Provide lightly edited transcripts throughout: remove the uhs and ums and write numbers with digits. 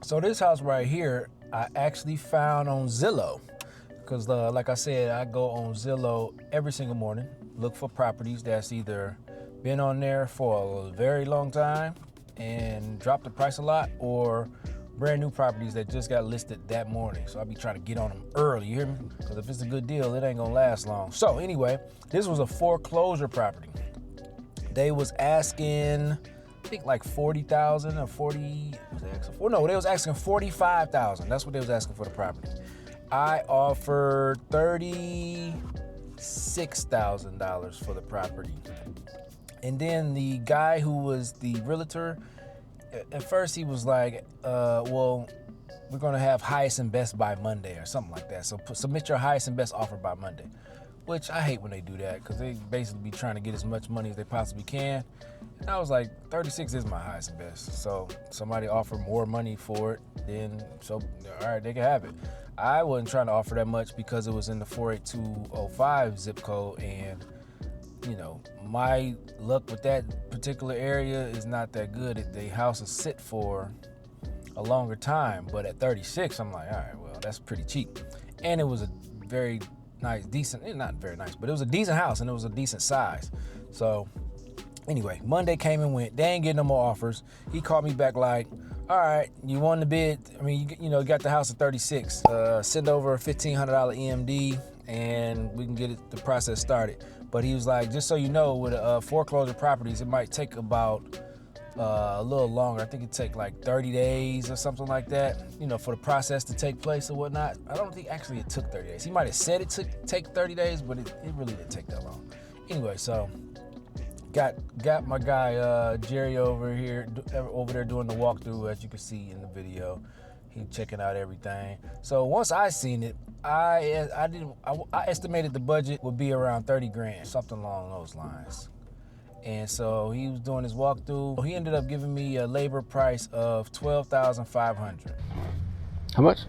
So this house right here, I actually found on Zillow. Because like I said, I go on Zillow every single morning, look for properties that's either been on there for a very long time and dropped the price a lot, or brand new properties that just got listed that morning. So I'll be trying to get on them early, you hear me? Because if it's a good deal, it ain't gonna last long. So anyway, this was a foreclosure property. They was asking, I think like 40,000 or 40, was they asking for? No, they was asking 45,000. That's what they was asking for the property. I offered $36,000 for the property. And then the guy who was the realtor, at first he was like, well, we're gonna have highest and best by Monday or something like that. So submit your highest and best offer by Monday. Which I hate when they do that, because they basically be trying to get as much money as they possibly can. And I was like, 36 is my highest and best. So somebody offered more money for it, then so all right, they can have it. I wasn't trying to offer that much because it was in the 48205 zip code, and you know, my luck with that particular area is not that good. The house will sit for a longer time, but at 36, I'm like, all right, well, that's pretty cheap. And it was a very nice, decent, not very nice, but it was a decent house and it was a decent size. So anyway, Monday came and went. They ain't getting no more offers. He called me back like, all right, you won the bid. I mean, you got the house at 36. Send over a $1,500 EMD and we can get the process started. But he was like, just so you know, with foreclosure properties, it might take about a little longer. I think it take like 30 days or something like that, for the process to take place or whatnot. I don't think actually it took 30 days. He might have said it took take 30 days, but it really didn't take that long. Anyway, so got my guy Jerry over there doing the walkthrough, as you can see in the video. He checking out everything. So once I seen it, I estimated the budget would be around 30 grand, something along those lines. And so he was doing his walkthrough. He ended up giving me a labor price of $12,500. How much?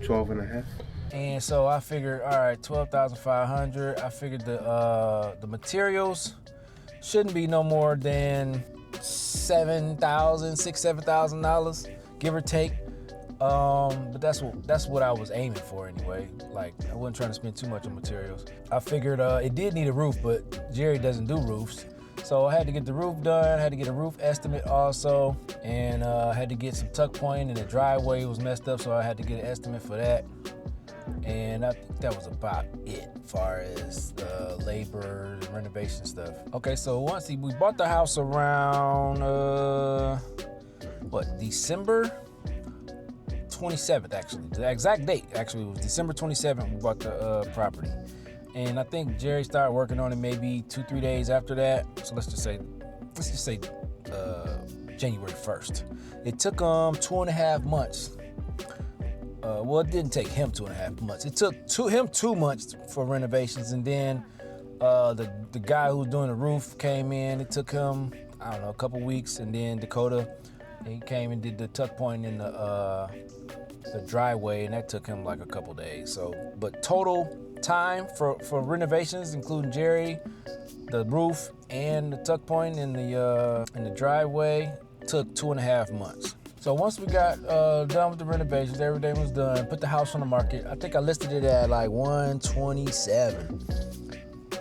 12 and a half. And so I figured, all right, $12,500. I figured the materials shouldn't be no more than $7,000, give or take. But that's what I was aiming for anyway. Like, I wasn't trying to spend too much on materials. I figured it did need a roof, but Jerry doesn't do roofs. So I had to get the roof done, had to get a roof estimate also, and had to get some tuck point, and the driveway was messed up, so I had to get an estimate for that. And I think that was about it as far as the labor, the renovation stuff. Okay, so we bought the house around, December 27th, actually. The exact date, actually, was December 27th we bought the property. And I think Jerry started working on it maybe 2-3 days after that. So let's just say January 1st. It took him 2.5 months. Well, it didn't take him 2.5 months. It took him 2 months for renovations, and then the guy who was doing the roof came in. It took him, I don't know, a couple weeks, and then Dakota, he came and did the tuck point in the driveway, and that took him like a couple days. So, but total time for renovations, including Jerry, the roof, and the tuck point in the driveway, took 2.5 months. So once we got done with the renovations, everything was done, put the house on the market. I think I listed it at like 127.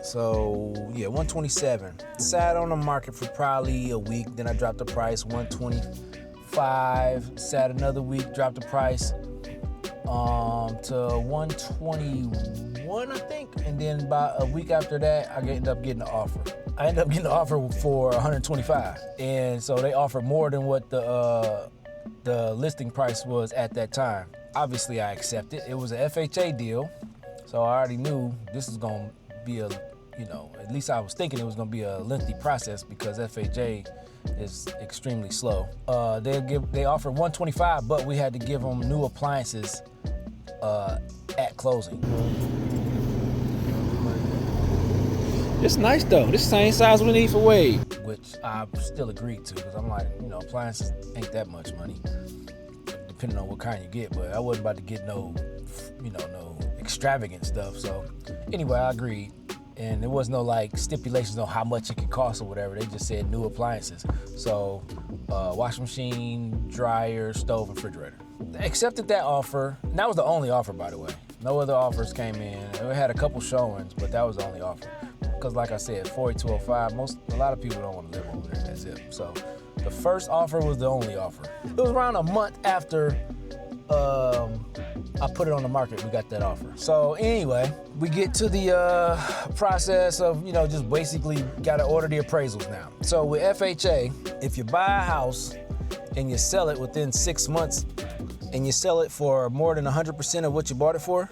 So yeah, 127. Sat on the market for probably a week. Then I dropped the price, 125. Sat another week, dropped the price to 121, I think. And then about a week after that, I ended up getting an offer. I ended up getting an offer for 125. And so they offered more than what the listing price was at that time. Obviously, I accepted. It was an FHA deal, so I already knew this is going to be at least I was thinking it was going to be a lengthy process because FHA is extremely slow. They offered 125, but we had to give them new appliances at closing. It's nice though. This same size we need for Wade, which I still agreed to because I'm like, appliances ain't that much money, depending on what kind you get. But I wasn't about to get no extravagant stuff. So anyway, I agreed. And there was no like stipulations on how much it could cost or whatever. They just said new appliances. So washing machine, dryer, stove, and refrigerator. They accepted that offer. And that was the only offer, by the way. No other offers came in. We had a couple showings, but that was the only offer. Because like I said, 48205, a lot of people don't want to live over there. That's it. So the first offer was the only offer. It was around a month after I put it on the market, we got that offer. So anyway, we get to the process of, just basically got to order the appraisals now. So with FHA, if you buy a house and you sell it within 6 months and you sell it for more than 100% of what you bought it for,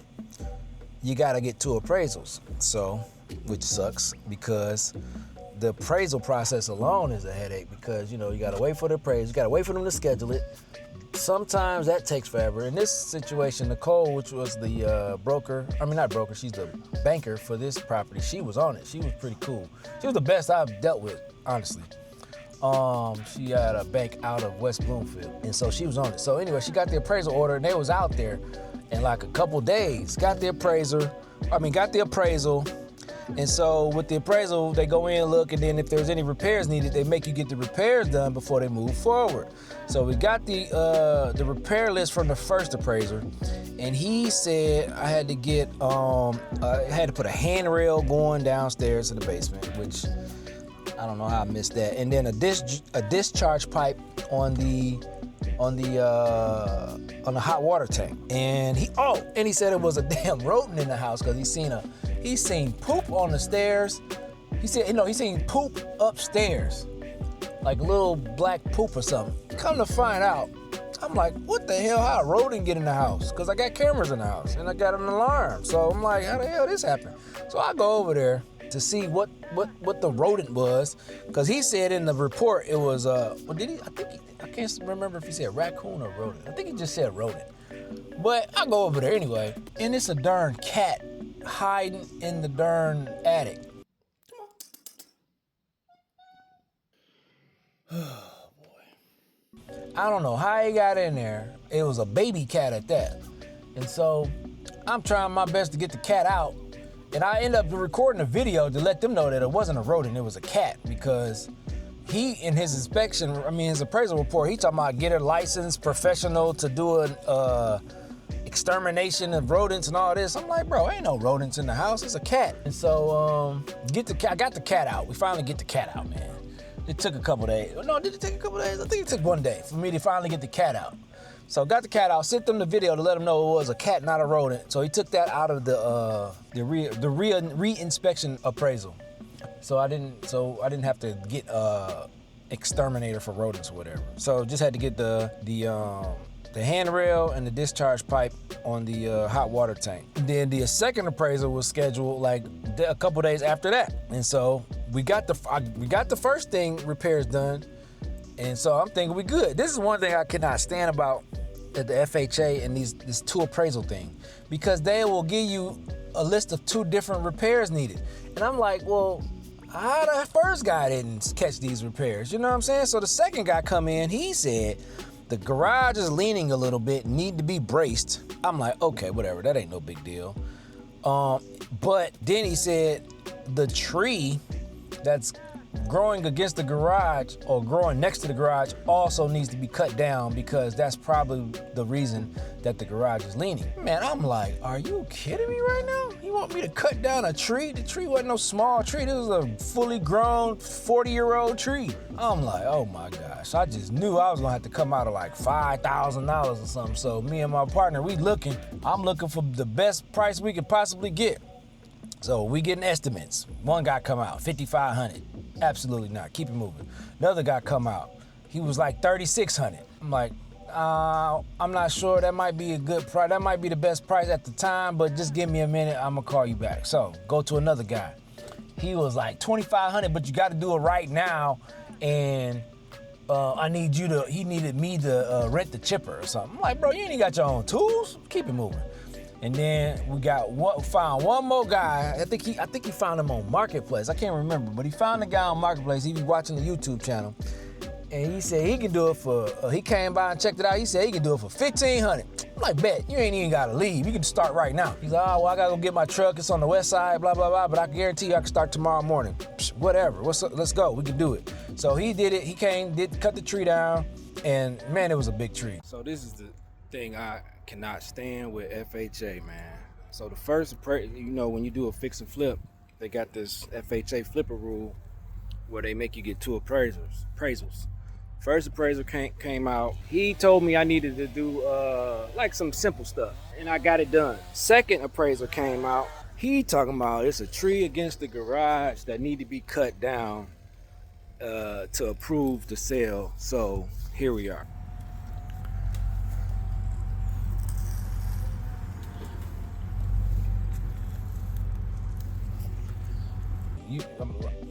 you got to get 2 appraisals. So, which sucks because the appraisal process alone is a headache because, you got to wait for the appraisal, you got to wait for them to schedule it. Sometimes that takes forever. In this situation, Nicole, which was the she's the banker for this property, she was on it. She was pretty cool. She was the best I've dealt with, honestly. She had a bank out of West Bloomfield, and so she was on it. So anyway, she got the appraisal order, and they was out there in like a couple days. Got the appraisal. And so with the appraisal, they go in, look, and then if there's any repairs needed, they make you get the repairs done before they move forward. So we got the repair list from the first appraiser, and he said I had to get I had to put a handrail going downstairs to the basement, which I don't know how I missed that, and then a discharge pipe on the hot water tank. And he said it was a damn rodent in the house because he seen poop on the stairs. He said, he seen poop upstairs, like a little black poop or something. Come to find out, I'm like, what the hell? How a rodent get in the house? Because I got cameras in the house and I got an alarm. So I'm like, how the hell this happened? So I go over there to see what the rodent was, because he said in the report it was I can't remember if he said raccoon or rodent. I think he just said rodent. But I go over there anyway, and it's a darn cat hiding in the darn attic. Oh boy. I don't know how he got in there. It was a baby cat at that. And so I'm trying my best to get the cat out. And I end up recording a video to let them know that it wasn't a rodent, it was a cat, because he, in his his appraisal report, he talking about get a licensed professional to do an extermination of rodents and all this. I'm like, bro, ain't no rodents in the house, it's a cat. And so I got the cat out. We finally get the cat out, man. It took a couple days. No, did it take a couple days? I think it took 1 day for me to finally get the cat out. So got the cat out, sent them the video to let them know it was a cat, not a rodent. So he took that out of the re-inspection appraisal. So I didn't have to get exterminator for rodents or whatever. So just had to get the handrail and the discharge pipe on the hot water tank. Then the second appraisal was scheduled like a couple days after that. And so we got the first thing repairs done. And so I'm thinking we good. This is one thing I cannot stand about at the FHA and this 2 appraisal thing, because they will give you a list of 2 different repairs needed. And I'm like, well, how the first guy didn't catch these repairs? You know what I'm saying? So the second guy come in, he said the garage is leaning a little bit, need to be braced. I'm like, okay, whatever, that ain't no big deal. But then he said the tree that's growing against the garage or growing next to the garage also needs to be cut down, because that's probably the reason that the garage is leaning. Man, I'm like, are you kidding me right now? You want me to cut down a tree? The tree wasn't no small tree. This was a fully grown 40-year-old tree. I'm like, oh my gosh. I just knew I was gonna have to come out of like $5,000 or something. So me and my partner, I'm looking for the best price we could possibly get. So we getting estimates. One guy come out, $5,500. Absolutely not, keep it moving. Another guy come out, he was like $3,600. I'm like, I'm not sure, that might be a good price. That might be the best price at the time, but just give me a minute, I'm gonna call you back. So go to another guy. He was like $2,500, but you gotta do it right now. And he needed me to rent the chipper or something. I'm like, bro, you ain't got your own tools? Keep it moving. And then we found one more guy. I think he found him on Marketplace. I can't remember, but he found the guy on Marketplace. He be watching the YouTube channel. And he said he can do it for, he came by and checked it out. He said he can do it for $1,500. I'm like, bet, you ain't even gotta leave. You can start right now. He's like, oh, well, I gotta go get my truck. It's on the west side, blah, blah, blah. But I can guarantee you I can start tomorrow morning. Psh, whatever, let's go, we can do it. So he did it, he came, cut the tree down, and man, it was a big tree. So this is the thing I cannot stand with FHA, man. So the first, when you do a fix and flip, they got this FHA flipper rule where they make you get 2 appraisals. First appraiser came out. He told me I needed to do like some simple stuff, and I got it done. Second appraiser came out. He talking about it's a tree against the garage that need to be cut down to approve the sale. So here we are.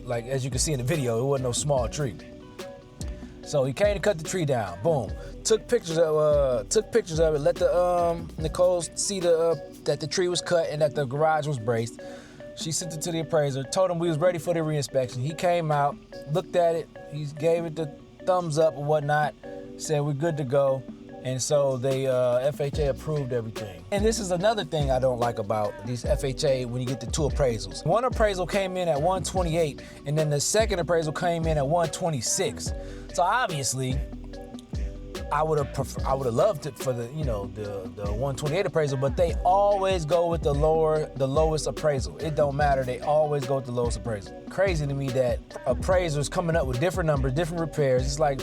Like as you can see in the video, it wasn't no small tree. So he came to cut the tree down. Boom. Took pictures of it. Let the Nicole see that the tree was cut and that the garage was braced. She sent it to the appraiser. Told him we was ready for the reinspection. He came out, looked at it. He gave it the thumbs up and whatnot. Said we're good to go. And so they FHA approved everything. And this is another thing I don't like about these FHA when you get the 2 appraisals. One appraisal came in at 128, and then the second appraisal came in at 126. So obviously, I would have loved it for the 128 appraisal, but they always go with the lowest appraisal. It don't matter, they always go with the lowest appraisal. Crazy to me that appraisers coming up with different numbers, different repairs. It's like,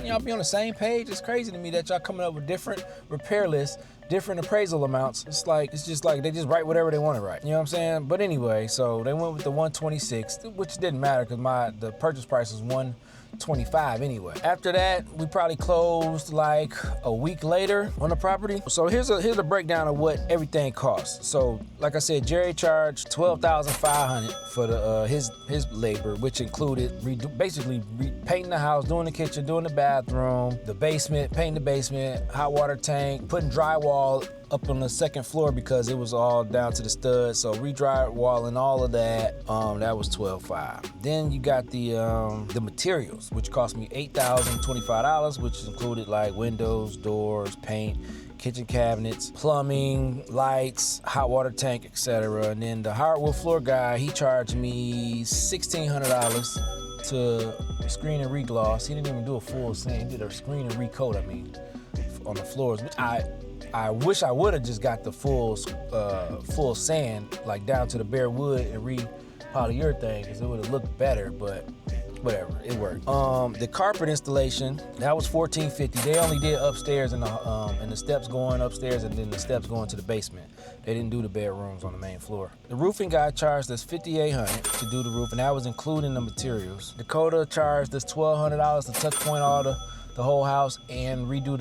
y'all be on the same page. It's crazy to me that y'all coming up with different repair lists, different appraisal amounts. It's just like they just write whatever they want to write. You know what I'm saying? But anyway, so they went with the 126, which didn't matter because the purchase price was $125 anyway. After that, we probably closed like a week later on the property. So here's a breakdown of what everything costs. So like I said, Jerry charged $12,500 for his labor, which included basically painting the house, doing the kitchen, doing the bathroom, the basement, painting the basement, hot water tank, putting drywall up on the second floor because it was all down to the stud. So re-drywall and all of that, that was $12,500. Then you got the materials, which cost me $8,025, which included like windows, doors, paint, kitchen cabinets, plumbing, lights, hot water tank, etc. And then the hardwood floor guy, he charged me $1,600 to screen and re-gloss. He didn't even do a full sand, he did a screen and recoat, on the floors, which I wish I would have just got the full sand, like down to the bare wood and re-polyurethane, because it would have looked better, but whatever, it worked. The carpet installation, that was $1,450. They only did upstairs and the steps going upstairs and then the steps going to the basement. They didn't do the bedrooms on the main floor. The roofing guy charged us $5,800 to do the roof, and that was including the materials. Dakota charged us $1,200 to tuck point all the whole house and redo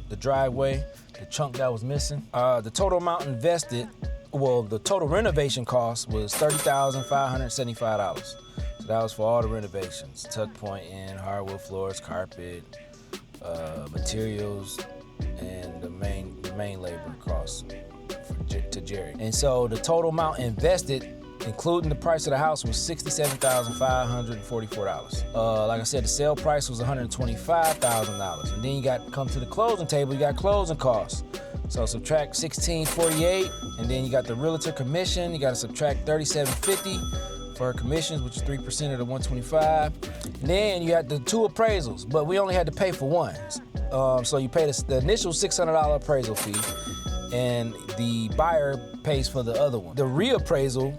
the driveway, the chunk that was missing. The total amount invested, the total renovation cost was $30,575. So that was for all the renovations, tuck point in, hardwood floors, carpet, materials, and the main labor costs to Jerry. And so the total amount invested, including the price of the house, was $67,544. Like I said, the sale price was $125,000. And then you come to the closing table, you got closing costs. So subtract $1,648, and then you got the realtor commission. You got to subtract $3,750 for her commissions, which is 3% of the $125. And then you got the 2 appraisals, but we only had to pay for one. So you pay the initial $600 appraisal fee, and the buyer pays for the other one. The reappraisal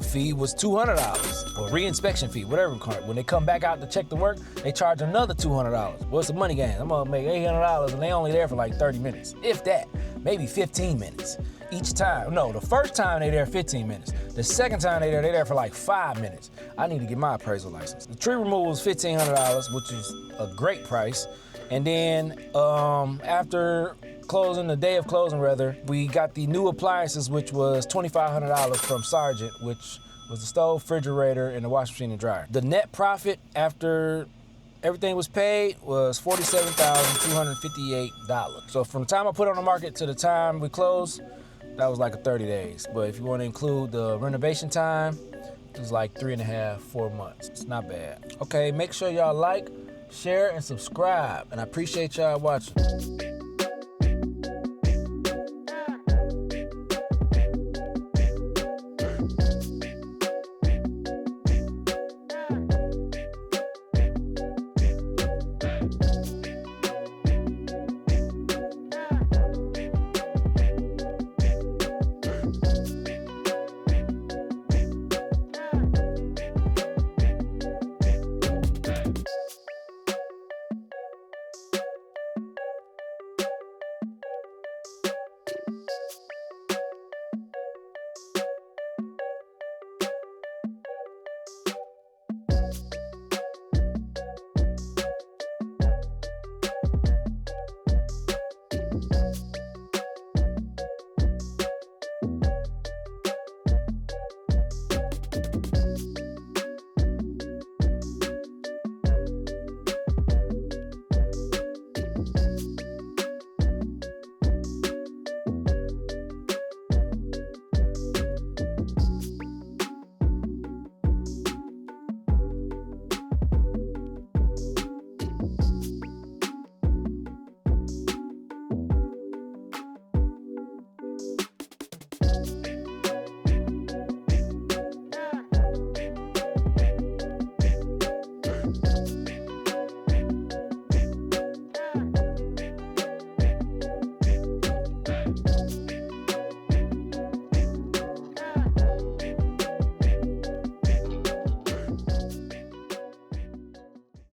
fee was $200, or re-inspection fee, whatever. When they come back out to check the work, they charge another $200. Well, it's a money game. I'm gonna make $800, and they only there for like 30 minutes, if that, maybe 15 minutes each time. No, the first time they there 15 minutes. The second time they there for like 5 minutes. I need to get my appraisal license. The tree removal was $1,500, which is a great price. And then after closing, the day of closing rather, we got the new appliances, which was $2,500 from Sargent, which was the stove, refrigerator, and the washing machine and dryer. The net profit after everything was paid was $47,258. So from the time I put it on the market to the time we closed, that was like 30 days. But if you want to include the renovation time, it was like 3.5, 4 months. It's not bad. Okay, make sure y'all like, share, and subscribe. And I appreciate y'all watching.